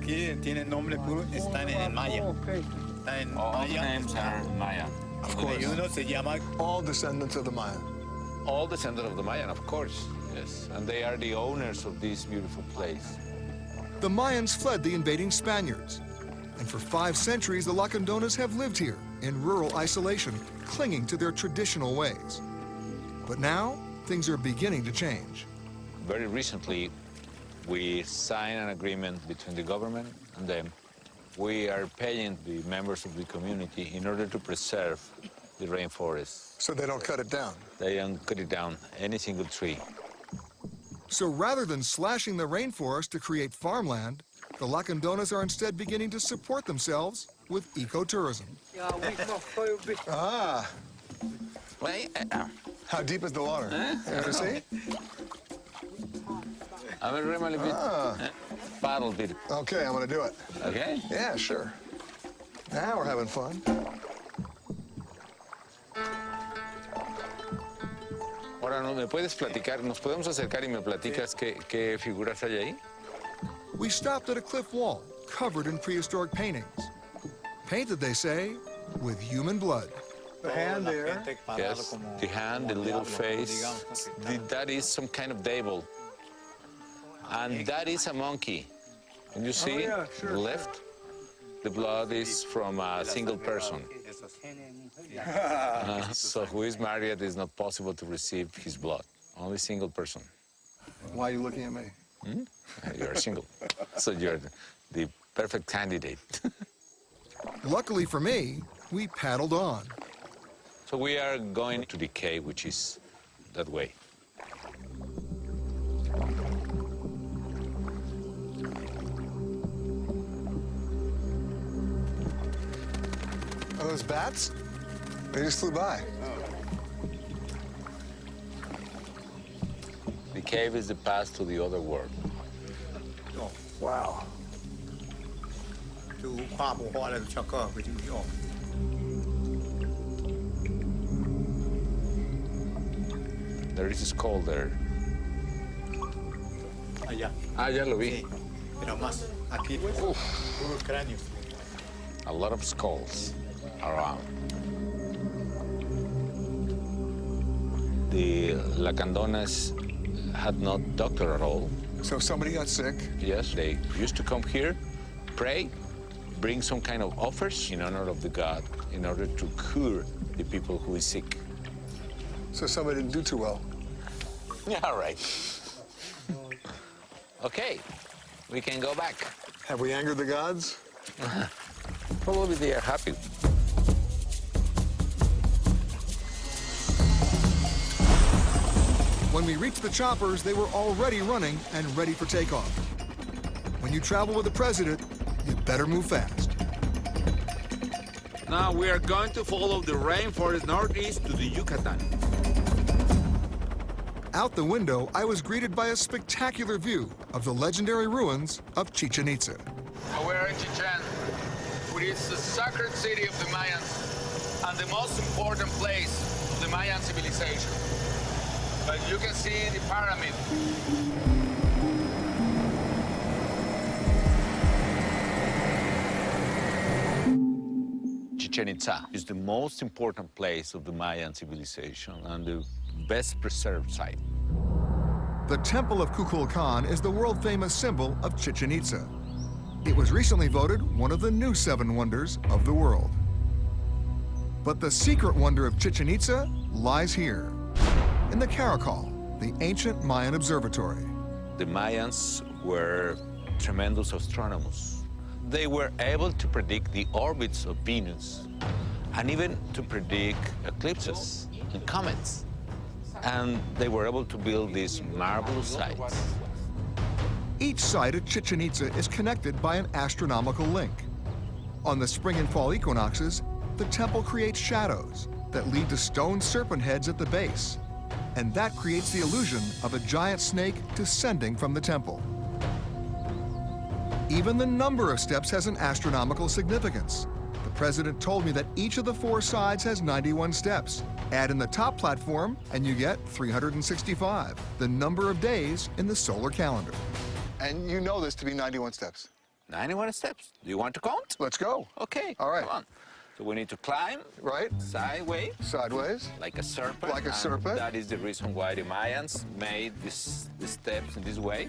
aquí tiene nombre puro, están en Maya. Están en All the Maya. names are Mayan. Of Y course. uno se llama All descendants of the Mayan. All descendants of the Mayan, of course, yes. And they are the owners of this beautiful place. The Mayans fled the invading Spaniards. And for 5 centuries, the Lacandonas have lived here in rural isolation, clinging to their traditional ways. But now, things are beginning to change. Very recently, we signed an agreement between the government and them. We are paying the members of the community in order to preserve the rainforest. So they don't cut it down. They don't cut it down, any single tree. So rather than slashing the rainforest to create farmland, the Lacandonas are instead beginning to support themselves with ecotourism. Ah, how deep is the water? You ever see? I'm gonna rim a little bit, paddle a bit. Okay, I'm gonna do it. Okay? Yeah, sure. Now we're having fun. Ahora, ¿no me puedes platicar? ¿Nos podemos acercar y me platicas qué figuras hay ahí? We stopped at a cliff wall covered in prehistoric paintings. Painted, they say, with human blood. The hand there. Yes, the hand, the little face. That is some kind of devil. And that is a monkey. Can you see? yeah, sure, the left? The blood is from a single person. So who is married is not possible to receive his blood. Only single person. Why are you looking at me? You're single. So you're the perfect candidate. Luckily for me, we paddled on. So we are going to the cave, which is that way. Are those bats? They just flew by. The cave is the path to the other world. Wow. ดูความโหดแล้วช็อกเกอร์ไปดูที่ออก There is a skull there. allá. Ah, ya lo vi. Sí, pero más aquí puros cráneos. A lot of skulls around. The Lacandonas had no doctor at all. So if somebody got sick, Yes, they used to come here, pray, bring some kind of offers in honor of the god in order to cure the people who is sick. so somebody didn't do too well. Yeah, right. Okay, we can go back. Have we angered the gods? Probably they are happy. When we reached the choppers, they were already running and ready for takeoff. When you travel with the president, you better move fast. Now we are going to follow the rainforest northeast to the Yucatan. Out the window, I was greeted by a spectacular view of the legendary ruins of Chichen Itza. We are in Chichen, which is the sacred city of the Mayans and the most important place of the Mayan civilization. But you can see the pyramid. Chichen Itza is the most important place of the Mayan civilization and the best preserved site. The Temple of Kukulkan is the world-famous symbol of Chichen Itza. It was recently voted one of the new 7 wonders of the world. But the secret wonder of Chichen Itza lies here, in the Caracol, the ancient Mayan observatory. The Mayans were tremendous astronomers. They were able to predict the orbits of Venus and even to predict eclipses and comets. And they were able to build these marvelous sites. Each site at Chichen Itza is connected by an astronomical link. On the spring and fall equinoxes, the temple creates shadows that lead to stone serpent heads at the base. And that creates the illusion of a giant snake descending from the temple. Even the number of steps has an astronomical significance. The president told me that each of the 4 sides has 91 steps. Add in the top platform, and you get 365, the number of days in the solar calendar. And you know this to be 91 steps. 91 steps. Do you want to count? Let's go. Okay. All right. Come on. So we need to climb Right? sideways, Sideways. like a serpent. Like a and serpent. That is the reason why the Mayans made the steps in this way,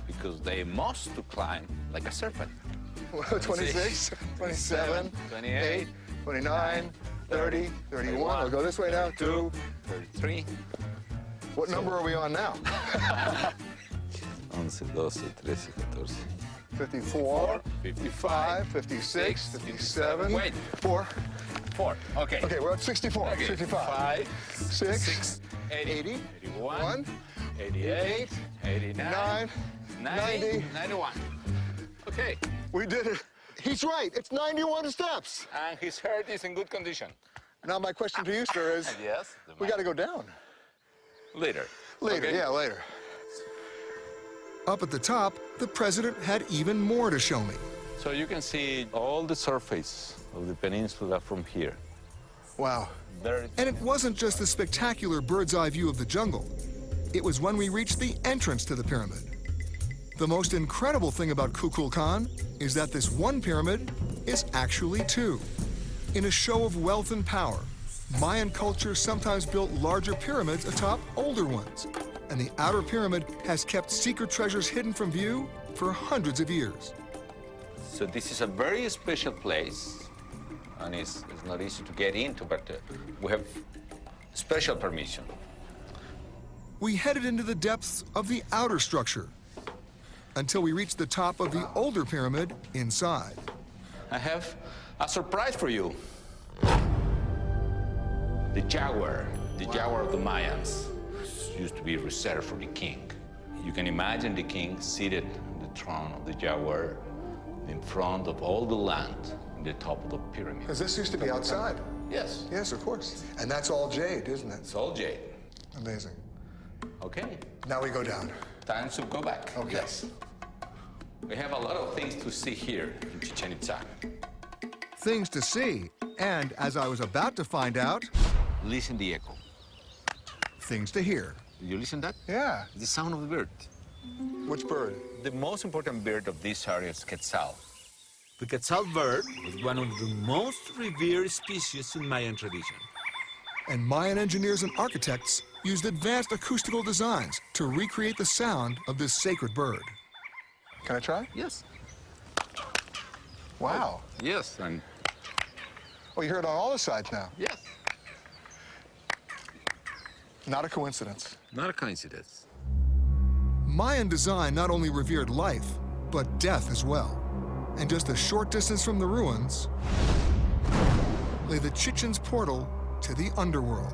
because they must to climb like a serpent. 26, 27, 28, 29, 30, 31. We'll go this way now. 2. 33. What number are we on now? 11, 12, 13, 14. 54, 55, 56, 57. Wait. 4. 4. Okay. Okay, we're at 64, Okay. 65. 5, 6, 80, 80, 81, 88, 89, 9, 90, 91. Okay. We did it. He's right. It's 91 steps. And his heart is in good condition. Now my question to you, sir, is Yes. we got to go down. Later. Later, Okay. yeah, later. Up at the top, the president had even more to show me. So you can see all the surface of the peninsula from here. Wow. There. And it wasn't just the spectacular bird's eye view of the jungle. It was when we reached the entrance to the pyramid. The most incredible thing about Kukulkan is that this one pyramid is actually two. In a show of wealth and power, Mayan culture sometimes built larger pyramids atop older ones, and the outer pyramid has kept secret treasures hidden from view for hundreds of years. So this is a very special place, and it's not easy to get into, but we have special permission. We headed into the depths of the outer structure until we reached the top of the older pyramid inside. I have a surprise for you. The jaguar of the Mayans, used to be reserved for the king. You can imagine the king seated on the throne of the jaguar in front of all the land in the top of the pyramid. Because this used to be outside. Yes, Yes, of course. And that's all jade, isn't it? it's all jade. Amazing. Okay, Now we go down. time to go back. Okay. Yes. We have a lot of things to see here in Chichen Itza. Things to see, and as I was about to find out, Listen the echo. things to hear. Did you listen to that? Yeah. The sound of the bird. Which bird? The most important bird of this area is quetzal. The quetzal bird was one of the most revered species in Mayan tradition. And Mayan engineers and architects used advanced acoustical designs to recreate the sound of this sacred bird. Can I try? Yes. Wow. Yes, and Oh, you heard it on all the sides now. yes. Not a coincidence. Not a coincidence. Mayan design not only revered life, but death as well. And just a short distance from the ruins lay the Chichen's portal to the underworld.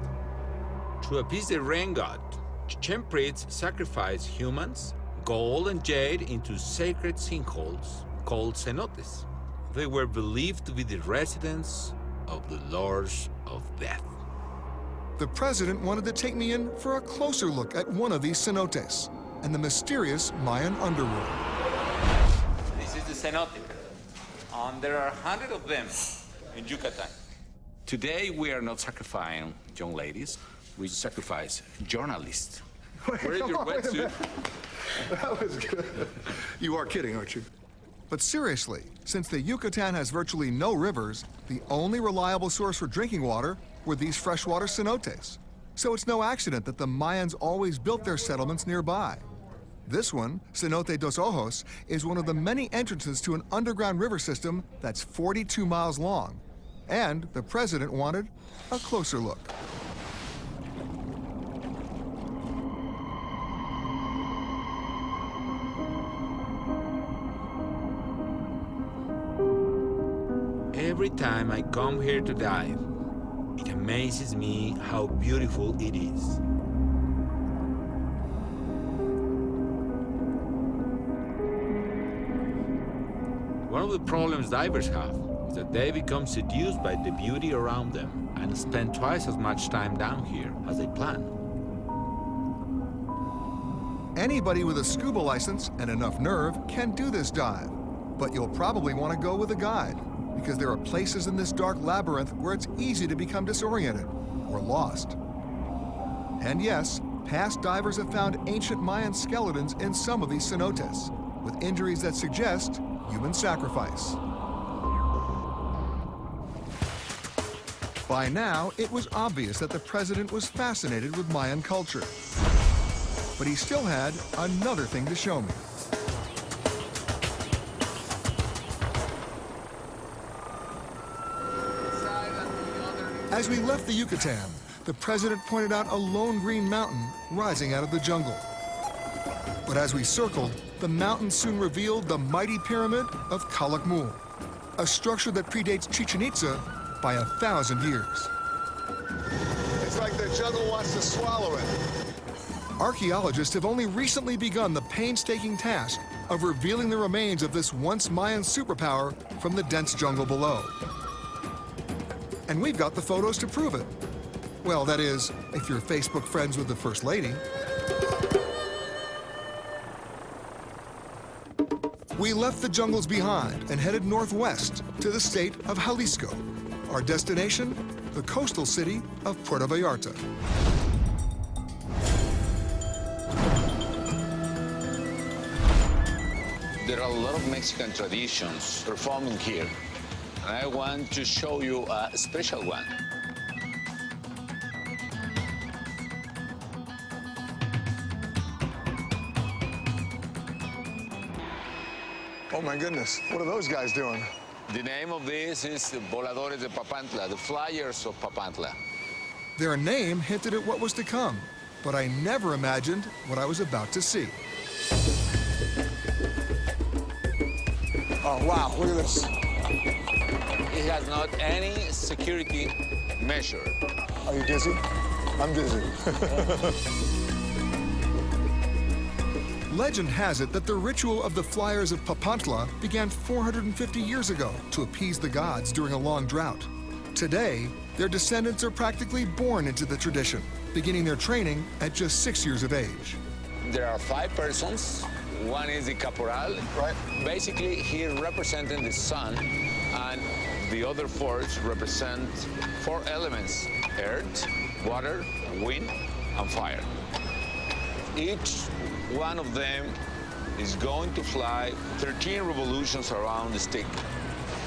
To appease the rain god, Chichen priests sacrificed humans, gold and jade into sacred sinkholes called cenotes. They were believed to be the residence of the lords of death. The president wanted to take me in for a closer look at one of these cenotes and the mysterious Mayan underworld. This is the cenote. And there are 100 of them in Yucatan. Today, we are not sacrificing young ladies. We sacrifice journalists. Where is your wetsuit? That was good. You are kidding, aren't you? But seriously, since the Yucatan has virtually no rivers, the only reliable source for drinking water were these freshwater cenotes. So it's no accident that the Mayans always built their settlements nearby. This one, Cenote dos Ojos, is one of the many entrances to an underground river system that's 42 miles long. And the president wanted a closer look. Every time I come here to dive, it amazes me how beautiful it is. One of the problems divers have is that they become seduced by the beauty around them and spend twice as much time down here as they plan. Anybody with a scuba license and enough nerve can do this dive, but you'll probably want to go with a guide because there are places in this dark labyrinth where it's easy to become disoriented or lost. And yes, past divers have found ancient Mayan skeletons in some of these cenotes. with injuries that suggest human sacrifice. By now, it was obvious that the president was fascinated with Mayan culture. But he still had another thing to show me. As we left the Yucatan, the president pointed out a lone green mountain rising out of the jungle. But as we circled, the mountain soon revealed the mighty pyramid of Calakmul, a structure that predates Chichen Itza by 1,000 years. It's like the jungle wants to swallow it. Archaeologists have only recently begun the painstaking task of revealing the remains of this once Mayan superpower from the dense jungle below. And we've got the photos to prove it. Well, that is, if you're Facebook friends with the First Lady. We left the jungles behind and headed northwest to the state of Jalisco. Our destination, the coastal city of Puerto Vallarta. There are a lot of Mexican traditions performing here, and I want to show you a special one. Oh my goodness, what are those guys doing? The name of this is the Voladores de Papantla, the Flyers of Papantla. Their name hinted at what was to come, but I never imagined what I was about to see. Oh wow, look at this. It has not any security measure. Are you dizzy? I'm dizzy. Legend has it that the ritual of the Flyers of Papantla began 450 years ago to appease the gods during a long drought. Today, their descendants are practically born into the tradition, beginning their training at just 6 years of age. There are 5 persons. One is the caporal. Right. Basically, he representing the sun, and the other 4 represent 4 elements: earth, water, wind, and fire. Each one of them is going to fly 13 revolutions around the stick.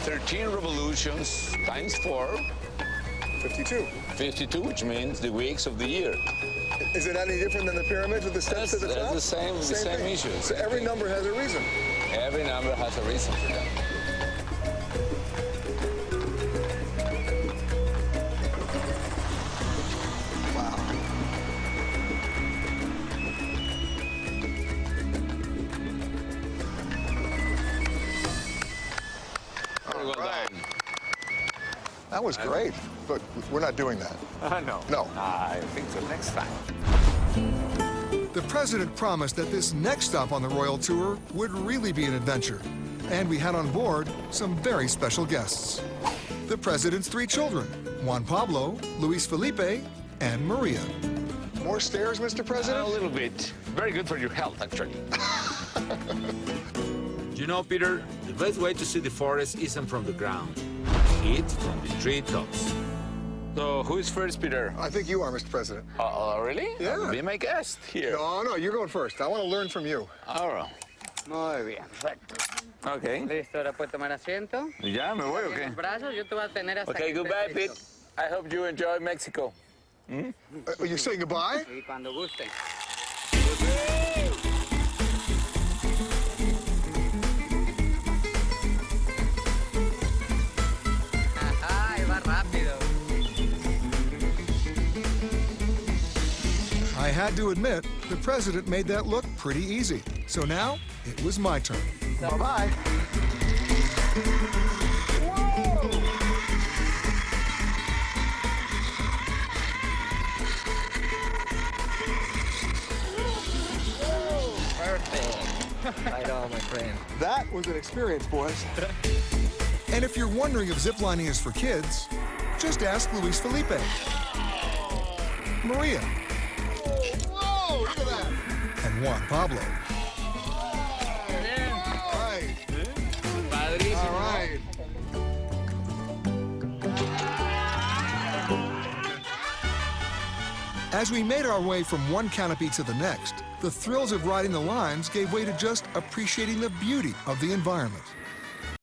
13 revolutions times 4. 52. 52, which means the weeks of the year. Is it any different than the pyramids with the steps to the top? That's the same thing. issue. So every number has a reason. Every number has a reason for that. Very well done. That was great, but we're not doing that. No. No. I think so next time. The president promised that this next stop on the royal tour would really be an adventure, and we had on board some very special guests. The president's 3 children, Juan Pablo, Luis Felipe, and Maria. More stairs, Mr. A President? little bit. Very good for your health, actually. You know, Peter, the best way to see the forest isn't from the ground. It's from the treetops. So, who is first, Peter? I think you are, Mr. President. Really? Yeah. Be my guest here. No, you're going first. I want to learn from you. All right. Muy bien, perfecto. Okay. Listo, ahora puedes tomar asiento. Ya me voy, Los brazos, yo te voy a tener hasta Okay, que goodbye, estés Pete. listo. I hope you enjoy Mexico. Are you saying goodbye? Y cuando gusten. Ajá, va rápido. I had to admit, the president made that look pretty easy. So now, it was my turn. Bye-bye. Perfect. Right on, my friend. That was an experience, boys. And if you're wondering if ziplining is for kids, just ask Luis Felipe. Maria. Whoa, look at that. And Juan Pablo. All right. Padrísimo. All right. As we made our way from one canopy to the next, the thrills of riding the lines gave way to just appreciating the beauty of the environment.